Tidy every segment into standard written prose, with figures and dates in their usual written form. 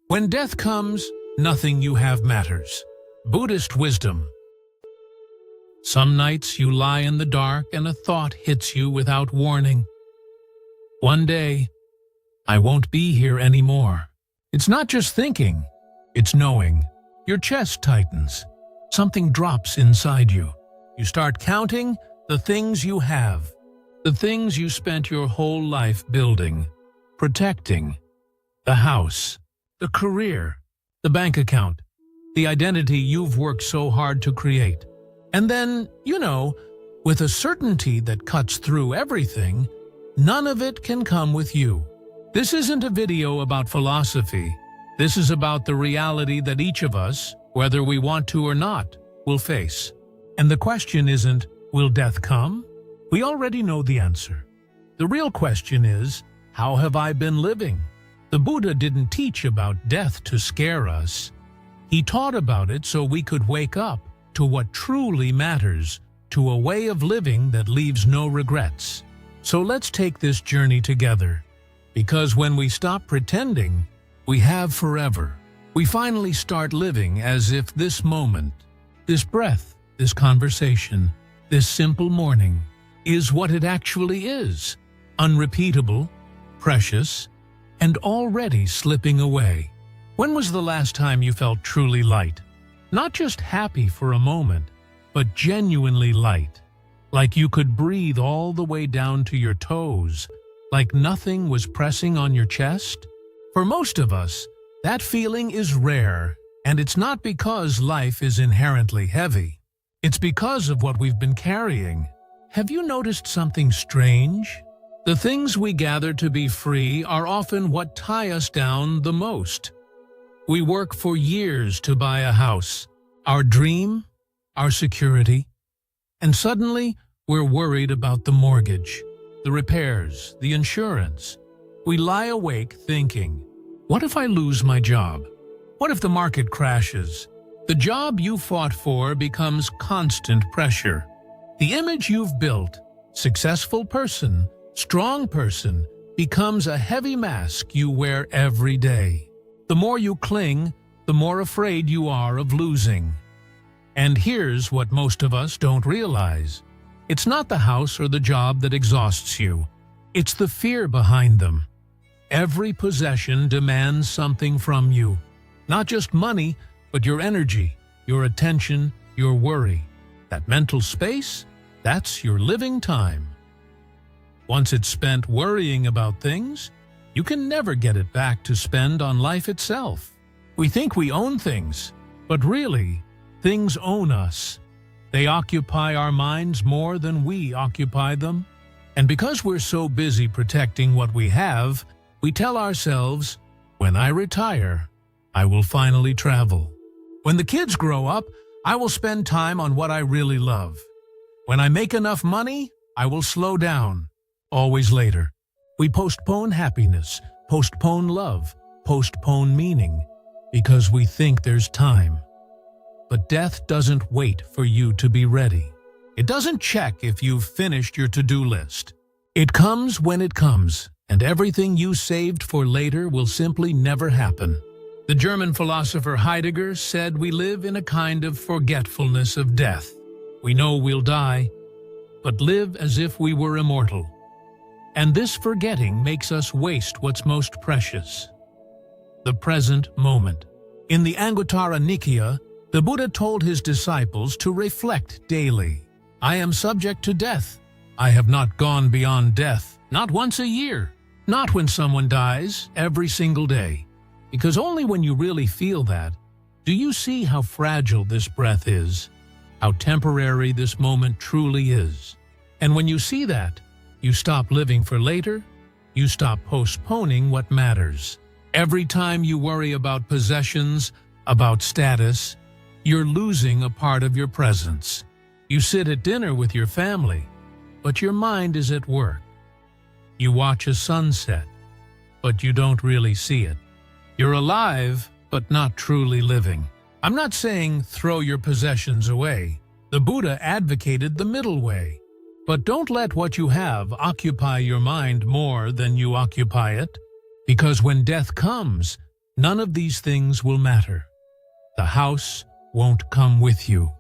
When death comes, nothing you have matters. Buddhist wisdom. Some nights you lie in the dark and a thought hits you without warning. One day, I won't be here anymore. It's not just thinking, it's knowing. Your chest tightens. Something drops inside you. You start counting the things you have, the things you spent your whole life building, protecting. The house, the career, the bank account, the identity you've worked so hard to create. And then, with a certainty that cuts through everything, none of it can come with you. This isn't a video about philosophy. This is about the reality that each of us, whether we want to or not, will face. And the question isn't, will death come? We already know the answer. The real question is, how have I been living? The Buddha didn't teach about death to scare us. He taught about it so we could wake up to what truly matters, to a way of living that leaves no regrets. So let's take this journey together. Because when we stop pretending, we have forever. We finally start living as if this moment, this breath, this conversation, this simple morning, is what it actually is. Unrepeatable, precious, and already slipping away. When was the last time you felt truly light? Not just happy for a moment, but genuinely light. Like you could breathe all the way down to your toes, like nothing was pressing on your chest? For most of us, that feeling is rare, and it's not because life is inherently heavy. It's because of what we've been carrying. Have you noticed something strange? The things we gather to be free are often what tie us down the most. We work for years to buy a house, our dream, our security, and suddenly we're worried about the mortgage, the repairs, the insurance. We lie awake thinking, what if I lose my job? What if the market crashes? The job you fought for becomes constant pressure. The image you've built, successful person, strong person, becomes a heavy mask you wear every day. The more you cling, the more afraid you are of losing. And here's what most of us don't realize. It's not the house or the job that exhausts you. It's the fear behind them. Every possession demands something from you. Not just money, but your energy, your attention, your worry. That mental space, that's your living time. Once it's spent worrying about things, you can never get it back to spend on life itself. We think we own things, but really, things own us. They occupy our minds more than we occupy them. And because we're so busy protecting what we have, we tell ourselves, when I retire, I will finally travel. When the kids grow up, I will spend time on what I really love. When I make enough money, I will slow down. Always later. We postpone happiness, postpone love, postpone meaning, because we think there's time. But death doesn't wait for you to be ready. It doesn't check if you've finished your to-do list. It comes when it comes, and everything you saved for later will simply never happen. The German philosopher Heidegger said we live in a kind of forgetfulness of death. We know we'll die, but live as if we were immortal. And this forgetting makes us waste what's most precious, the present moment. In the Anguttara Nikaya, the Buddha told his disciples to reflect daily. I am subject to death. I have not gone beyond death, not once a year, not when someone dies, every single day. Because only when you really feel that, do you see how fragile this breath is, how temporary this moment truly is. And when you see that, you stop living for later, you stop postponing what matters. Every time you worry about possessions, about status, you're losing a part of your presence. You sit at dinner with your family, but your mind is at work. You watch a sunset, but you don't really see it. You're alive, but not truly living. I'm not saying throw your possessions away. The Buddha advocated the middle way. But don't let what you have occupy your mind more than you occupy it, because when death comes, none of these things will matter. The house won't come with you.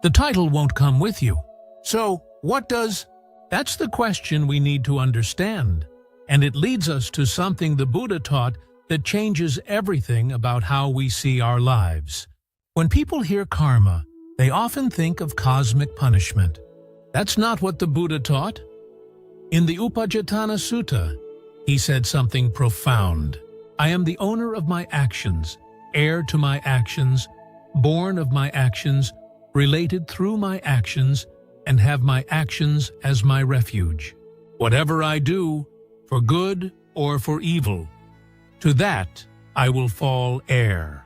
The title won't come with you. So, what does? That's the question we need to understand. And it leads us to something the Buddha taught that changes everything about how we see our lives. When people hear karma, they often think of cosmic punishment. That's not what the Buddha taught. In the Upajjhatthana Sutta, he said something profound. I am the owner of my actions, heir to my actions, born of my actions, related through my actions, and have my actions as my refuge. Whatever I do, for good or for evil, to that I will fall heir.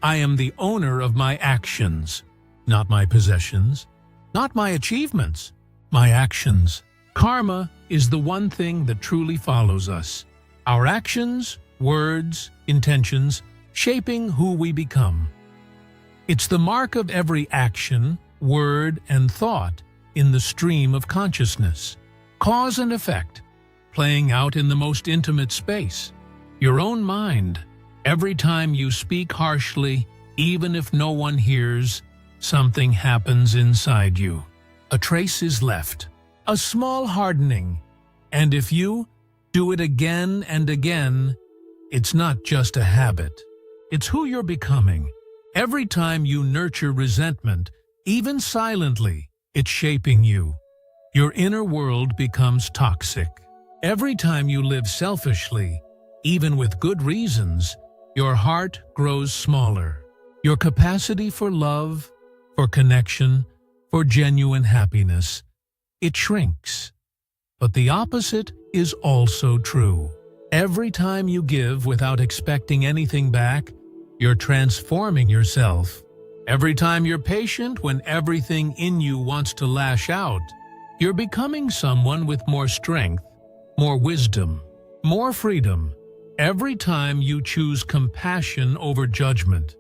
I am the owner of my actions, not my possessions, not my achievements, my actions. Karma is the one thing that truly follows us. Our actions, words, intentions, shaping who we become. It's the mark of every action, word, and thought in the stream of consciousness. Cause and effect, playing out in the most intimate space. Your own mind. Every time you speak harshly, even if no one hears, something happens inside you. A trace is left, a small hardening. And if you do it again and again, it's not just a habit. It's who you're becoming. Every time you nurture resentment, even silently, it's shaping you. Your inner world becomes toxic. Every time you live selfishly, even with good reasons, your heart grows smaller. Your capacity for love, for connection, for genuine happiness, it shrinks. But the opposite is also true. Every time you give without expecting anything back, you're transforming yourself. Every time you're patient when everything in you wants to lash out, you're becoming someone with more strength, more wisdom, more freedom. Every time you choose compassion over judgment,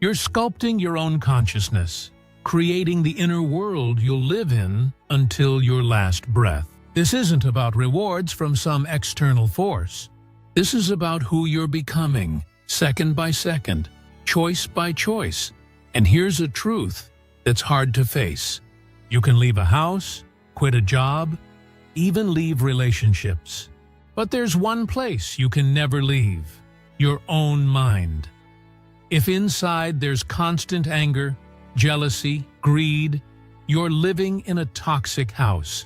you're sculpting your own consciousness, creating the inner world you'll live in until your last breath. This isn't about rewards from some external force. This is about who you're becoming, second by second, choice by choice. And here's a truth that's hard to face. You can leave a house, quit a job, even leave relationships. But there's one place you can never leave: your own mind. If inside there's constant anger, jealousy, greed, you're living in a toxic house,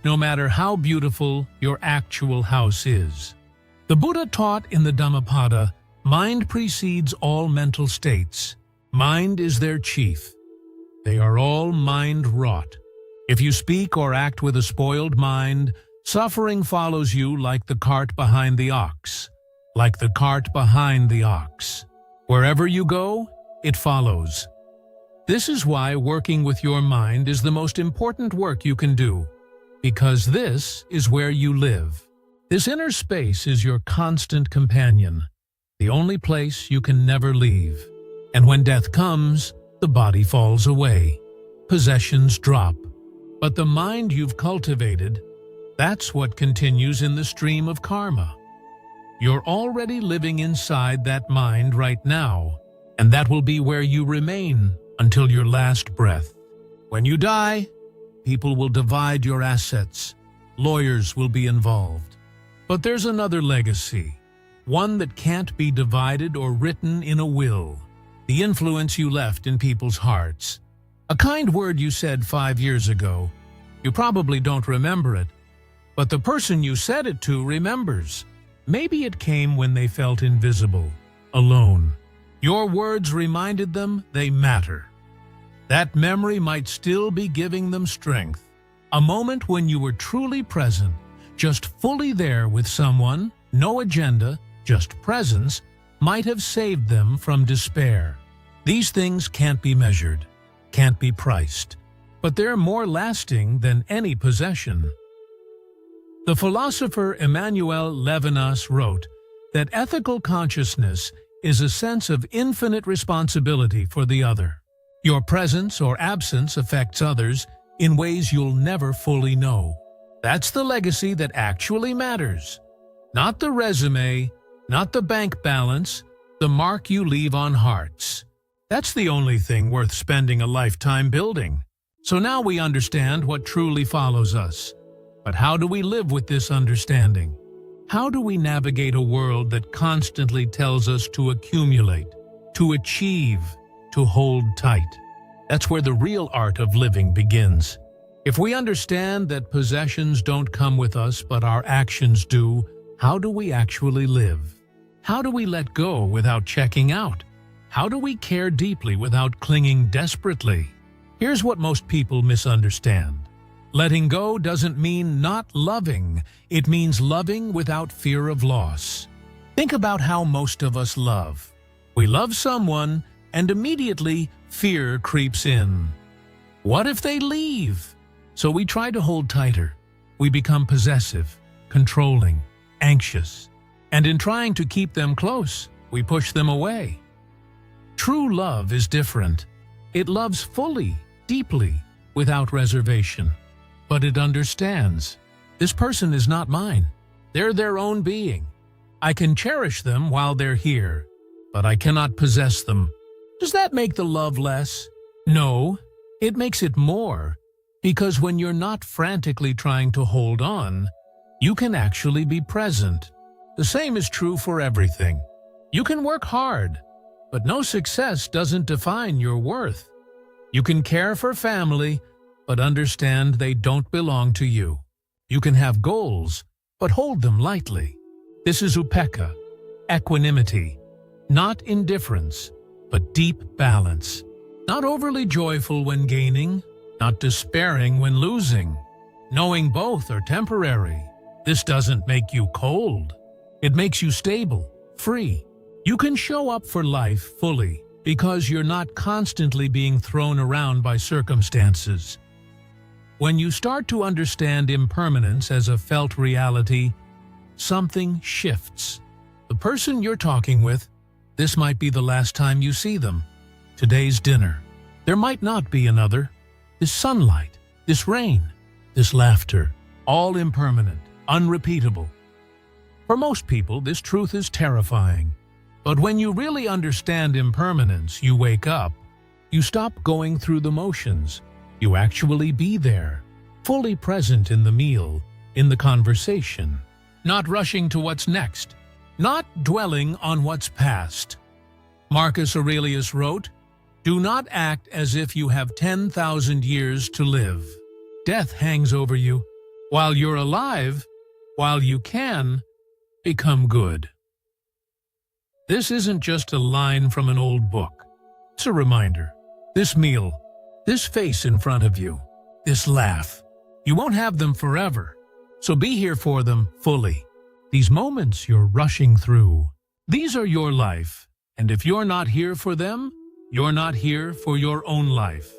no matter how beautiful your actual house is. The Buddha taught in the Dhammapada, mind precedes all mental states. Mind is their chief. They are all mind-wrought. If you speak or act with a spoiled mind, suffering follows you like the cart behind the ox. Like the cart behind the ox. Wherever you go, it follows. This is why working with your mind is the most important work you can do, because this is where you live. This inner space is your constant companion, the only place you can never leave. And when death comes, the body falls away. Possessions drop. But the mind you've cultivated, that's what continues in the stream of karma. You're already living inside that mind right now, and that will be where you remain until your last breath. When you die, people will divide your assets. Lawyers will be involved. But there's another legacy, one that can't be divided or written in a will. The influence you left in people's hearts. A kind word you said 5 years ago. You probably don't remember it, but the person you said it to remembers. Maybe it came when they felt invisible, alone. Your words reminded them they matter. That memory might still be giving them strength. A moment when you were truly present, just fully there with someone, no agenda, just presence, might have saved them from despair. These things can't be measured, can't be priced, but they're more lasting than any possession. The philosopher Emmanuel Levinas wrote that ethical consciousness is a sense of infinite responsibility for the other. Your presence or absence affects others in ways you'll never fully know. That's the legacy that actually matters. Not the resume, not the bank balance, the mark you leave on hearts. That's the only thing worth spending a lifetime building. So now we understand what truly follows us. But how do we live with this understanding? How do we navigate a world that constantly tells us to accumulate, to achieve, to hold tight? That's where the real art of living begins. If we understand that possessions don't come with us but our actions do, how do we actually live? How do we let go without checking out? How do we care deeply without clinging desperately? Here's what most people misunderstand. Letting go doesn't mean not loving. It means loving without fear of loss. Think about how most of us love. We love someone, and immediately fear creeps in. What if they leave? So we try to hold tighter. We become possessive, controlling, anxious. And in trying to keep them close, we push them away. True love is different. It loves fully, deeply, without reservation. But it understands. This person is not mine. They're their own being. I can cherish them while they're here, but I cannot possess them. Does that make the love less? No, it makes it more. Because when you're not frantically trying to hold on, you can actually be present. The same is true for everything. You can work hard, but no success doesn't define your worth. You can care for family, but understand they don't belong to you. You can have goals, but hold them lightly. This is upekkha, equanimity, not indifference, but deep balance. Not overly joyful when gaining, not despairing when losing. Knowing both are temporary. This doesn't make you cold. It makes you stable, free. You can show up for life fully because you're not constantly being thrown around by circumstances. When you start to understand impermanence as a felt reality, something shifts. The person you're talking with, this might be the last time you see them. Today's dinner. There might not be another. This sunlight, this rain, this laughter, all impermanent, unrepeatable. For most people, this truth is terrifying. But when you really understand impermanence, you wake up. You stop going through the motions. You actually be there, fully present in the meal, in the conversation, not rushing to what's next, not dwelling on what's past. Marcus Aurelius wrote, "Do not act as if you have 10,000 years to live. Death hangs over you. While you're alive, while you can, become good." This isn't just a line from an old book. It's a reminder. This meal, this face in front of you, this laugh, you won't have them forever. So be here for them fully. These moments you're rushing through, these are your life. And if you're not here for them, you're not here for your own life.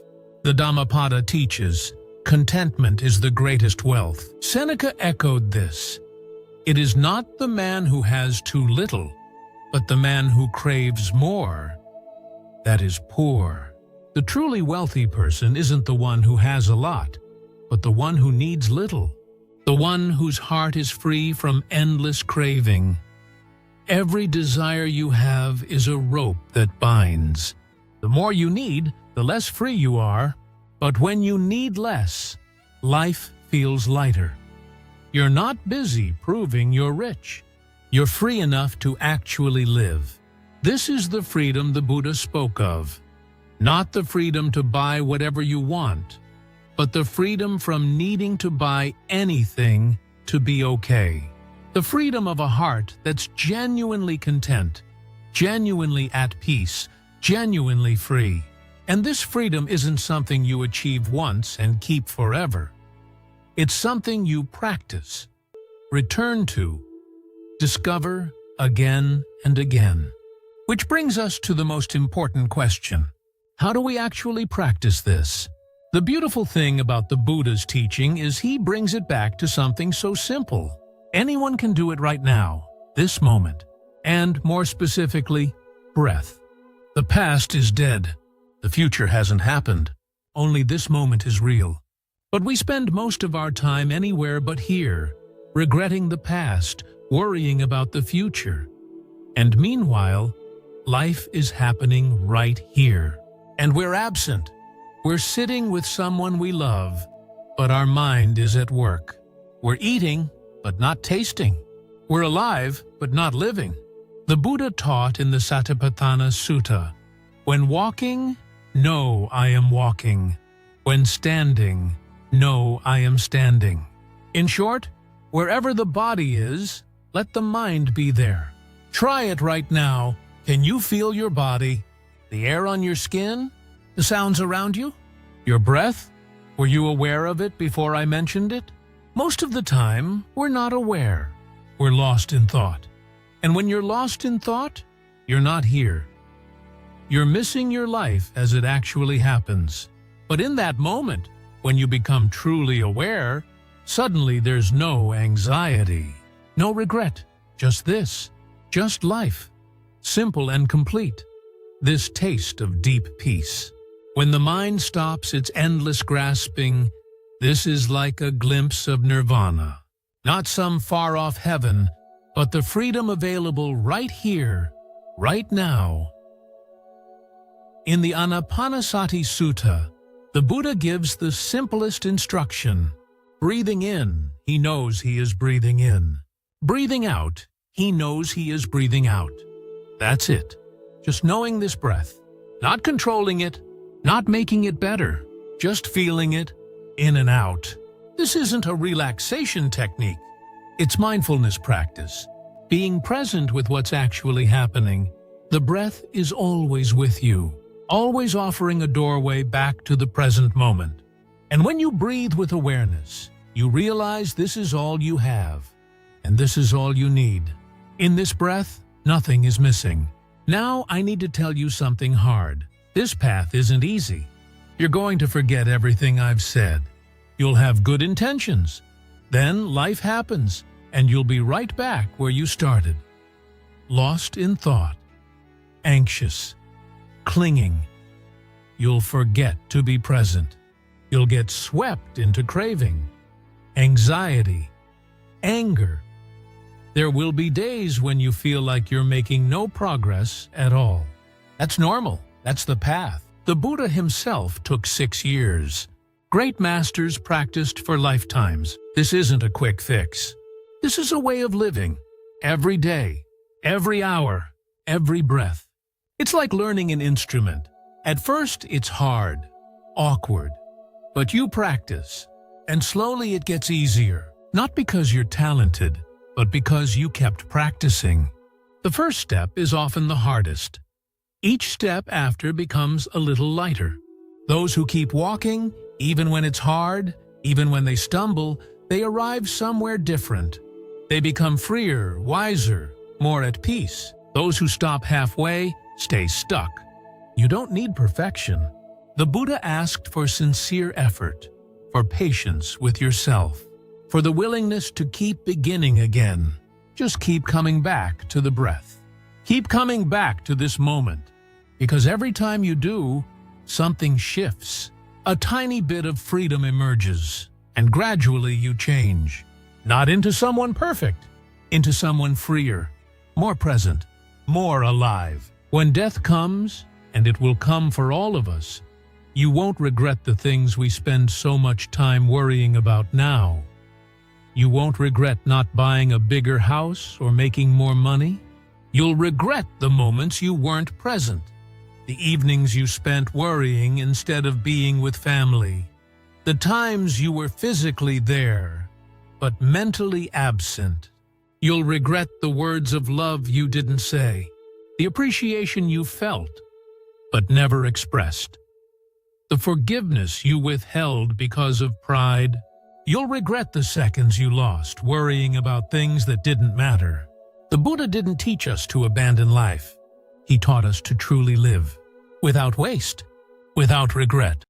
The Dhammapada teaches, contentment is the greatest wealth. Seneca echoed this. It is not the man who has too little, but the man who craves more that is poor. The truly wealthy person isn't the one who has a lot, but the one who needs little, the one whose heart is free from endless craving. Every desire you have is a rope that binds. The more you need, the less free you are. But when you need less, life feels lighter. You're not busy proving you're rich. You're free enough to actually live. This is the freedom the Buddha spoke of. Not the freedom to buy whatever you want, but the freedom from needing to buy anything to be okay. The freedom of a heart that's genuinely content, genuinely at peace, genuinely free. And this freedom isn't something you achieve once and keep forever. It's something you practice, return to, discover again and again. Which brings us to the most important question. How do we actually practice this? The beautiful thing about the Buddha's teaching is he brings it back to something so simple. Anyone can do it right now, this moment. And more specifically, breath. The past is dead. The future hasn't happened. Only this moment is real. But we spend most of our time anywhere but here, regretting the past, worrying about the future. And meanwhile, Life is happening right here. And we're absent. We're sitting with someone we love, but our mind is at work. We're eating, but not tasting. We're alive, but not living. The Buddha taught in the Satipatthana Sutta, when walking, know I am walking. When standing, know I am standing. In short, wherever the body is, let the mind be there. Try it right now. Can you feel your body? The air on your skin? The sounds around you? Your breath? Were you aware of it before I mentioned it? Most of the time, we're not aware. We're lost in thought. And when you're lost in thought, you're not here. You're missing your life as it actually happens. But in that moment, when you become truly aware, suddenly there's no anxiety, no regret, just this, just life, simple and complete. This taste of deep peace. When the mind stops its endless grasping, this is like a glimpse of nirvana. Not some far-off heaven, but the freedom available right here, right now. In the Anapanasati Sutta, the Buddha gives the simplest instruction. Breathing in, he knows he is breathing in. Breathing out, he knows he is breathing out. That's it. Just knowing this breath, not controlling it, not making it better, just feeling it in and out. This isn't a relaxation technique. It's mindfulness practice. Being present with what's actually happening. The breath is always with you, always offering a doorway back to the present moment. And when you breathe with awareness, you realize this is all you have, and this is all you need. In this breath, nothing is missing. Now I need to tell you something hard. This path isn't easy. You're going to forget everything I've said. You'll have good intentions. Then life happens, and you'll be right back where you started. Lost in thought, anxious, clinging. You'll forget to be present. You'll get swept into craving, anxiety, anger. There will be days when you feel like you're making no progress at all. That's normal. That's the path. The Buddha himself took 6 years. Great masters practiced for lifetimes. This isn't a quick fix. This is a way of living. Every day, every hour, every breath. It's like learning an instrument. At first, it's hard, awkward. But you practice, and slowly it gets easier. Not because you're talented, but because you kept practicing. The first step is often the hardest. Each step after becomes a little lighter. Those who keep walking, even when it's hard, even when they stumble, they arrive somewhere different. They become freer, wiser, more at peace. Those who stop halfway stay stuck. You don't need perfection. The Buddha asked for sincere effort, for patience with yourself, for the willingness to keep beginning again. Just keep coming back to the breath. Keep coming back to this moment, because every time you do, something shifts. A tiny bit of freedom emerges, and gradually you change. Not into someone perfect, into someone freer, more present, more alive. When death comes, and it will come for all of us, you won't regret the things we spend so much time worrying about now. You won't regret not buying a bigger house or making more money. You'll regret the moments you weren't present, the evenings you spent worrying instead of being with family, the times you were physically there, but mentally absent. You'll regret the words of love you didn't say, the appreciation you felt, but never expressed, the forgiveness you withheld because of pride. You'll regret the seconds you lost worrying about things that didn't matter. The Buddha didn't teach us to abandon life. He taught us to truly live, without waste, without regret.